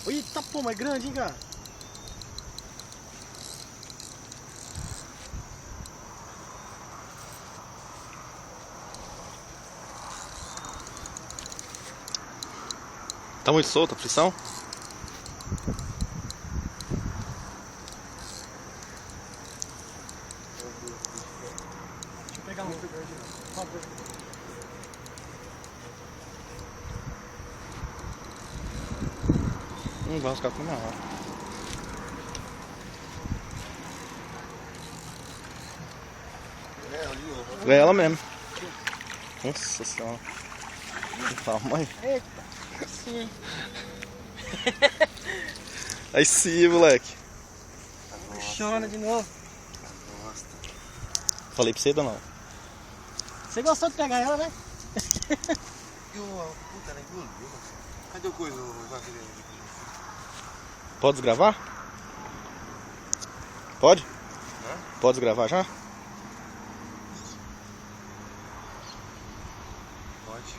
Eita, pô, mas grande, hein, cara? Tá muito solta a frição? Deixa eu pegar um. Por favor. Vamos ficar com uma hora. É ela mesmo. Nossa senhora. Que tamanho. Eita, sim. Aí sim, moleque. Chora de novo. Falei pra você ainda não. Você gostou de pegar ela, né? Puta, ela engoliu. Cadê o coisa? Pode desgravar? Pode? Hã? Pode desgravar já? Pode.